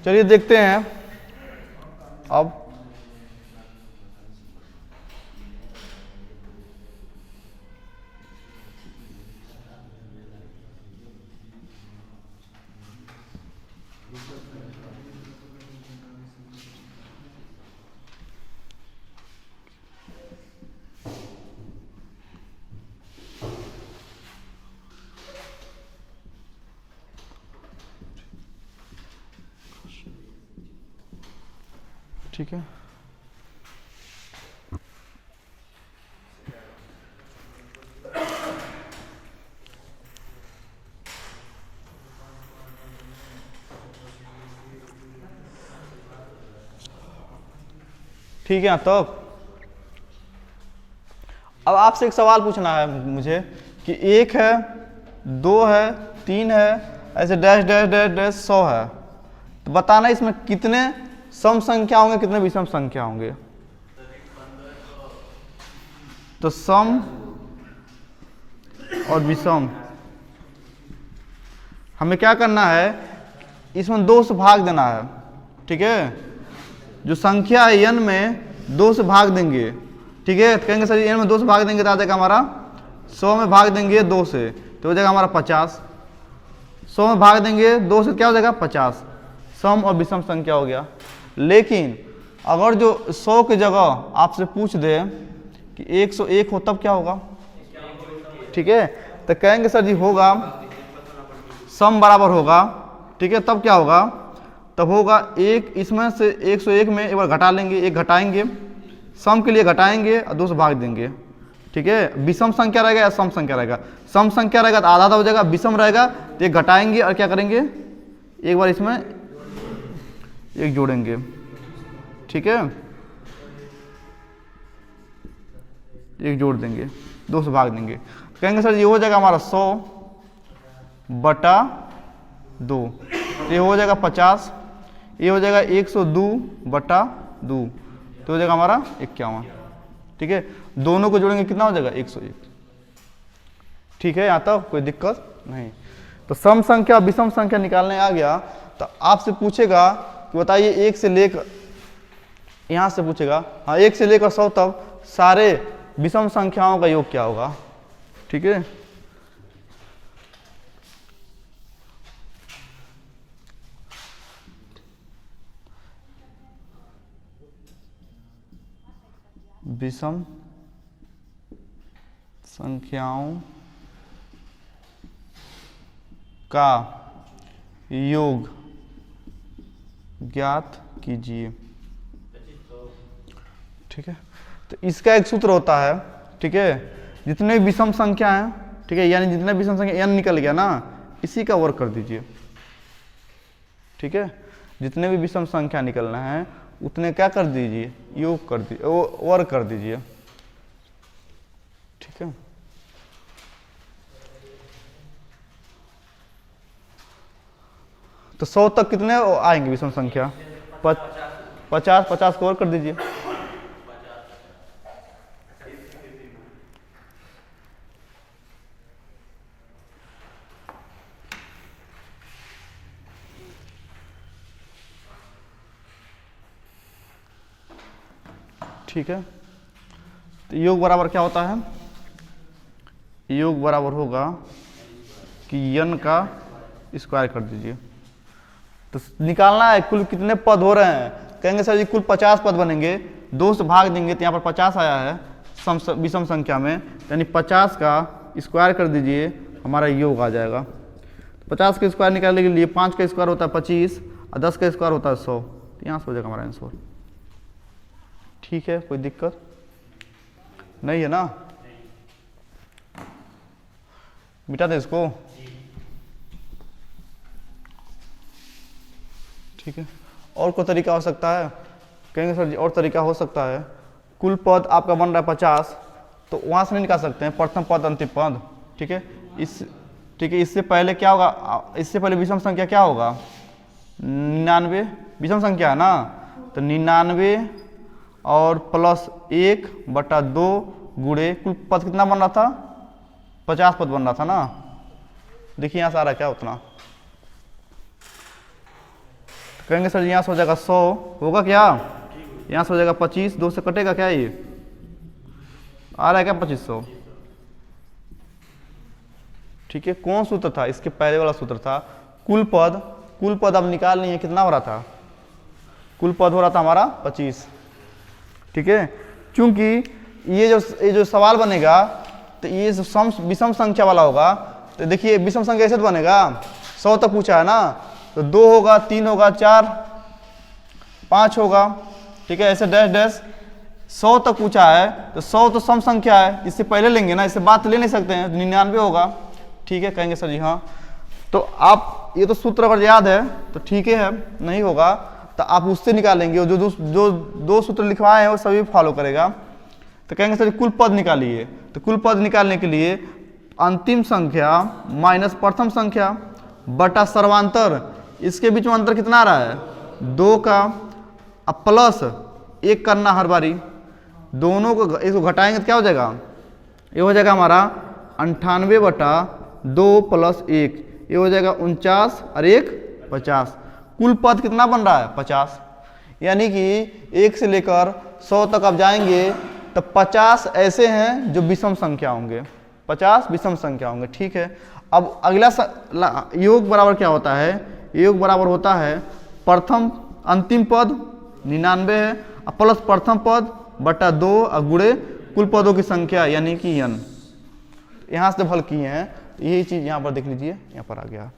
चलिए देखते हैं अब। ठीक है, ठीक है। तो अब आपसे एक सवाल पूछना है मुझे कि 1 है, 2 है, 3 है, ऐसे डैश डैश डैश डैश 100 है, तो बताना इसमें कितने सम संख्या होंगे, कितने विषम संख्या होंगे। तो सम और विषम हमें क्या करना है, इसमें 2 से भाग देना है। ठीक है, जो संख्या है n में 2 से भाग देंगे। ठीक है, तो कहेंगे सर n में 2 से भाग देंगे तो आ जाएगा हमारा 100 में भाग देंगे 2 से तो हो जाएगा हमारा 50। 100 में भाग देंगे 2 से क्या हो जाएगा 50। सम और विषम संख्या हो गया। लेकिन अगर जो 100 की जगह आपसे पूछ दे कि 101 हो तब क्या होगा। ठीक है, तो कहेंगे सर जी होगा सम बराबर होगा। ठीक है, तब क्या होगा, तब होगा 1 इसमें से 101 में एक बार घटा लेंगे, 1 घटाएंगे, सम के लिए घटाएंगे और 2 से भाग देंगे। ठीक है, विषम संख्या रहेगा या सम संख्या रहेगा। सम संख्या रहेगा तो आधा आधा हो जाएगा, विषम रहेगा तो 1 घटाएंगे और क्या करेंगे, एक बार इसमें 1 जोड़ेंगे। ठीक है, 1 जोड़ देंगे, 2 से भाग देंगे, कहेंगे सर ये हो जाएगा हमारा 100/2, ये हो जाएगा 50, ये हो जाएगा 102/2, तो हो जाएगा हमारा 51। ठीक है, दोनों को जोड़ेंगे कितना हो जाएगा 101। ठीक है, यहाँ तक कोई दिक्कत नहीं। तो सम संख्या विषम संख्या निकालने आ गया। तो आपसे पूछेगा कि बताइए 1 से लेकर, यहाँ से पूछेगा हाँ 1 से लेकर 100 तक सारे विषम संख्याओं का योग क्या होगा। ठीक है, विषम संख्याओं का योग ज्ञात कीजिए। ठीक है, तो इसका एक सूत्र होता है। ठीक है, जितने विषम संख्या हैं, ठीक है, यानी जितने विषम संख्या n निकल गया ना, इसी का वर्ग कर दीजिए। ठीक है, जितने भी विषम संख्या निकलना है उतने क्या कर दीजिए, योग कर दीजिए, वर्ग कर दीजिए। ठीक है, तो 100 तक कितने आएंगे विषम संख्या, 50 को वर्ग कर दीजिए। ठीक है, तो योग बराबर क्या होता है, योग बराबर होगा कि n का स्क्वायर कर दीजिए। तो निकालना है कुल कितने पद हो रहे हैं, कहेंगे सर जी कुल 50 पद बनेंगे, 2 से भाग देंगे तो यहाँ पर 50 आया है विषम संख्या में, यानी 50 का स्क्वायर कर दीजिए, हमारा योग आ जाएगा। 50 का स्क्वायर निकालने के लिए 5 का स्क्वायर होता है 25 और 10 का स्क्वायर होता है 100, तो यहाँ से हो जाएगा हमारा आंसर। ठीक है, कोई दिक्कत नहीं है ना, मिटा दे इसको। ठीक है, और कोई तरीका हो सकता है, कहेंगे सर जी और तरीका हो सकता है, कुल पद आपका बन रहा है 50, तो वहाँ से नहीं निकाल सकते हैं प्रथम पद अंतिम पद। ठीक है, इससे पहले क्या होगा, इससे पहले विषम संख्या क्या होगा 99, विषम संख्या है ना, तो 99 और प्लस 1/2 गुणे कुल पद कितना बन रहा था, 50 पद बन रहा था ना। देखिए यहाँ से आ रहा है क्या उतना, कहेंगे सर यहाँ से हो जाएगा 100, होगा क्या, यहाँ से हो जाएगा 25, 2 से कटेगा क्या, ये आ रहा है क्या 2500। ठीक है, कौन सूत्र था, इसके पहले वाला सूत्र था कुल पद। कुल पद अब निकाल नहीं है, कितना हो रहा था, कुल पद हो रहा था हमारा 25। ठीक है, क्योंकि ये जो सवाल बनेगा तो ये विषम संख्या वाला होगा। तो देखिए विषम संख्या ऐसे तो बनेगा, 100 तक पूछा है ना, तो 2 होगा, 3 होगा, 4 5 होगा। ठीक है, ऐसे डैश डैश 100 तक पूछा है, तो 100 तो सम संख्या है, इससे पहले लेंगे ना, इससे बात ले नहीं सकते हैं, तो 99 होगा। ठीक है, कहेंगे सर जी हाँ। तो आप ये तो सूत्र अगर याद है तो ठीक है, नहीं होगा तो आप उससे निकालेंगे, जो दो सूत्र लिखवाए हैं वो सभी फॉलो करेगा। तो कहेंगे सर कुल पद निकालिए। तो कुल पद निकालने के लिए अंतिम संख्या माइनस प्रथम संख्या बटा सर्वांतर, इसके बीच में अंतर कितना आ रहा है, 2 का, अब प्लस 1 करना हर बारी, दोनों को इसको घटाएंगे तो क्या हो जाएगा, ये हो जाएगा हमारा 98/2 + 1, ये हो जाएगा 49 और 1 50। कुल पद कितना बन रहा है 50, यानी कि 1 से लेकर 100 तक आप जाएंगे तो 50 ऐसे हैं जो विषम संख्या होंगे, 50 विषम संख्या होंगे। ठीक है, अब अगला योग बराबर क्या होता है, योग बराबर होता है प्रथम अंतिम पद 99 है प्लस प्रथम पद बटा 2 और गुणे कुल पदों की संख्या यानी कि n। यहाँ से जब हल किए हैं यही चीज यहाँ पर देख लीजिए, यहाँ पर आ गया।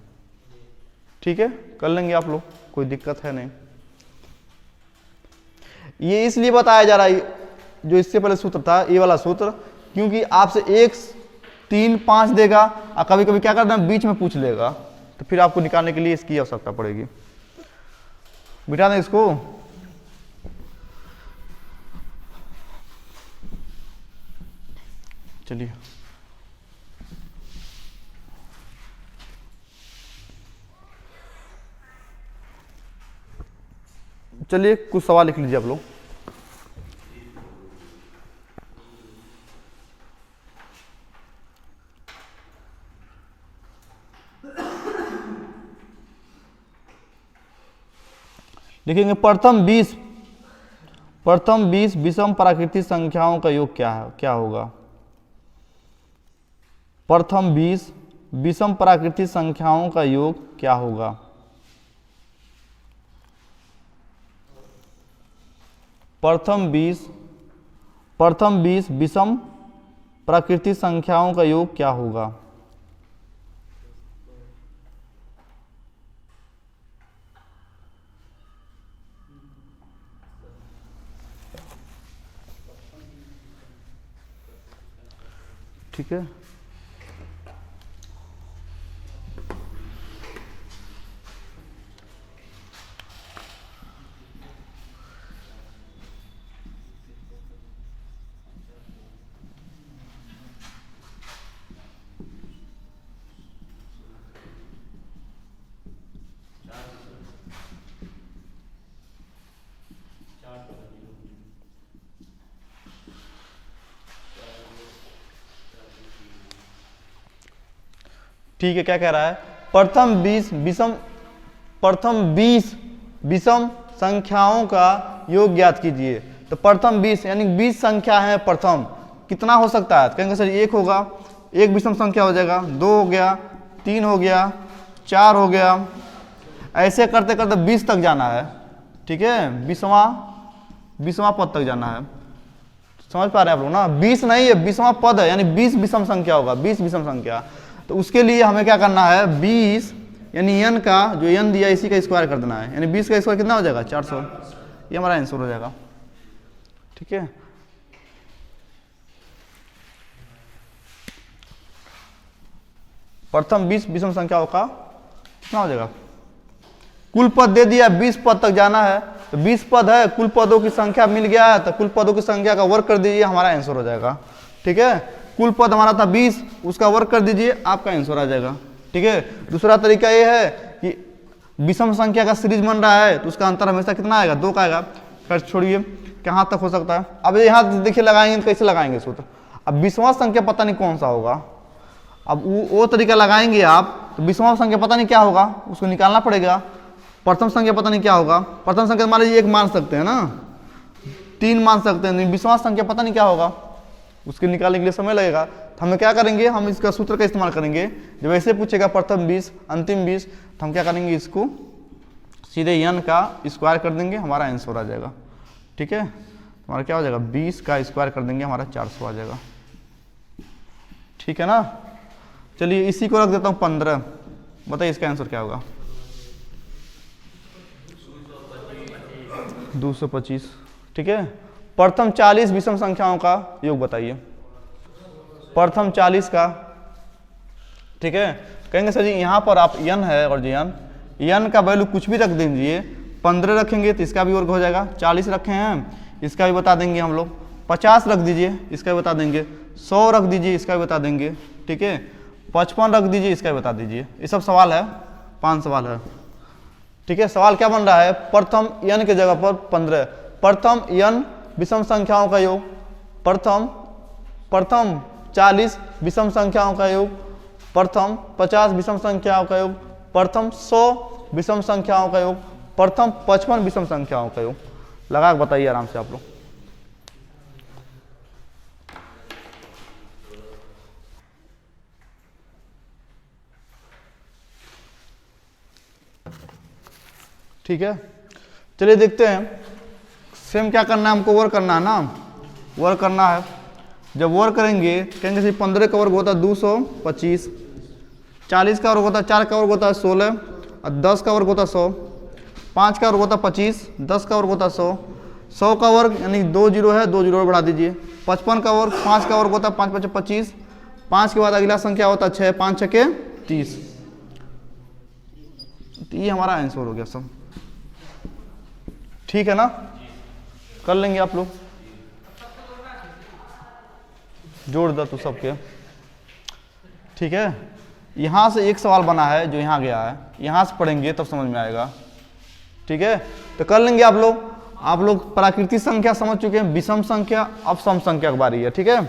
ठीक है, कर लेंगे आप लोग, कोई दिक्कत है नहीं। ये इसलिए बताया जा रहा है जो इससे पहले सूत्र था ये वाला सूत्र, क्योंकि आपसे 1 3 5 देगा और कभी कभी क्या करना बीच में पूछ लेगा, तो फिर आपको निकालने के लिए इसकी आवश्यकता पड़ेगी। बिठा दें इसको, चलिए चलिए कुछ सवाल लिख लीजिए आप लोग। लिखेंगे प्रथम 20 विषम प्राकृतिक संख्याओं का योग क्या होगा। प्रथम 20 विषम प्राकृतिक संख्याओं का योग क्या होगा। प्रथम 20 विषम प्राकृतिक संख्याओं का योग क्या होगा। ठीक है, ठीक है, क्या कह रहा है, प्रथम 20 विषम संख्याओं का योग ज्ञात कीजिए। तो प्रथम 20 यानी 20 संख्या है प्रथम, कितना हो सकता है, कहेंगे सर 1 होगा, 1 विषम संख्या हो जाएगा, 2 हो गया, 3 हो गया, 4 हो गया, ऐसे करते करते 20 तक जाना है। ठीक है, 20वां पद तक जाना है, समझ पा रहे हैं आप लोग ना। 20 नहीं है, 20वां पद है, यानी 20 विषम संख्या होगा, 20 विषम संख्या। तो उसके लिए हमें क्या करना है, 20 यानी n का जो n दिया इसी का स्क्वायर कर देना है, यानी 20 का स्क्वायर कितना हो जाएगा 400, ये हमारा आंसर हो जाएगा। ठीक है, प्रथम 20 विषम संख्याओं का कितना हो जाएगा, कुल पद दे दिया, 20 पद तक जाना है, तो 20 पद है, कुल पदों की संख्या मिल गया है, तो कुल पदों की संख्या का वर्ग कर दीजिए, हमारा आंसर हो जाएगा। ठीक है, कुल पद हमारा था 20, उसका वर्ग कर दीजिए, आपका आंसर आ जाएगा। ठीक है, दूसरा तरीका ये है कि विषम संख्या का सीरीज बन रहा है तो उसका अंतर हमेशा कितना आएगा, 2 का आएगा। खैर छोड़िए, कहाँ तक हो सकता है। अब यहाँ देखिए लगाएंगे तो कैसे लगाएंगे सूत्र, अब 20वां संख्या पता नहीं कौन सा होगा, अब वो तरीका लगाएंगे आप तो 20वां संख्या पता नहीं क्या होगा, उसको निकालना पड़ेगा। प्रथम संख्या पता नहीं क्या होगा। प्रथम संख्या मान लीजिए 1 मान सकते हैं ना, 3 मान सकते हैं, 20वां संख्या पता नहीं क्या होगा, उसके निकालने के लिए समय लगेगा। तो हमें क्या करेंगे, हम इसका सूत्र का इस्तेमाल करेंगे। जब ऐसे पूछेगा प्रथम 20 अंतिम 20, तो हम क्या करेंगे, इसको सीधे n का स्क्वायर कर देंगे, हमारा आंसर आ जाएगा। ठीक है, हमारा क्या हो जाएगा, 20 का स्क्वायर कर देंगे, हमारा 400 आ जाएगा। ठीक है ना। चलिए इसी को रख देता हूँ 15। बताइए इसका आंसर क्या होगा, 225। ठीक है, प्रथम 40 विषम संख्याओं का योग बताइए, प्रथम 40 का। ठीक है, कहेंगे सर जी यहाँ पर आप n है और n का वैल्यू कुछ भी रख दीजिए, 15 रखेंगे तो इसका भी वर्ग हो जाएगा, 40 रखे हैं इसका भी बता देंगे हम लोग, 50 रख दीजिए इसका भी बता देंगे, 100 रख दीजिए इसका भी बता देंगे। ठीक है, 55 रख दीजिए इसका भी बता दीजिए। ये सब सवाल है, 5 सवाल है। ठीक है, सवाल क्या बन रहा है, प्रथम n के जगह पर 15, प्रथम n विषम संख्याओं का योग, प्रथम 40 विषम संख्याओं का योग, प्रथम 50 विषम संख्याओं का योग, प्रथम 100 विषम संख्याओं का योग, प्रथम 55 विषम संख्याओं का योग। लगा के बताइए आराम से आप लोग। ठीक है, चलिए देखते हैं। सेम क्या करना है हमको, वर्क करना है ना, वर्क करना है। जब वर्क करेंगे कहेंगे 15 का वर्ग होता है 225, 40 का वर्ग होता है 4 का वर्ग होता है 16, और 10 का वर्ग होता है 100, 5 का वर्ग होता है 25, 10 का वर्ग होता है 100, 100 का वर्ग यानी 2 जीरो है, 2 जीरो बढ़ा दीजिए, 55 का वर्ग, 5 का वर्ग होता है 5 5 25, 5 के बाद अगला संख्या होता है 6, 5 6 30। तो ये हमारा आंसर हो गया सब। ठीक है ना, कर लेंगे आप लोग, जोड़ दो तो सबके। ठीक है, यहाँ से एक सवाल बना है जो यहाँ गया है, यहाँ से पढ़ेंगे तब समझ में आएगा। ठीक है, तो कर लेंगे आप लोग। प्राकृतिक संख्या समझ चुके हैं, विषम संख्या, अब सम संख्या की बारी है। ठीक है।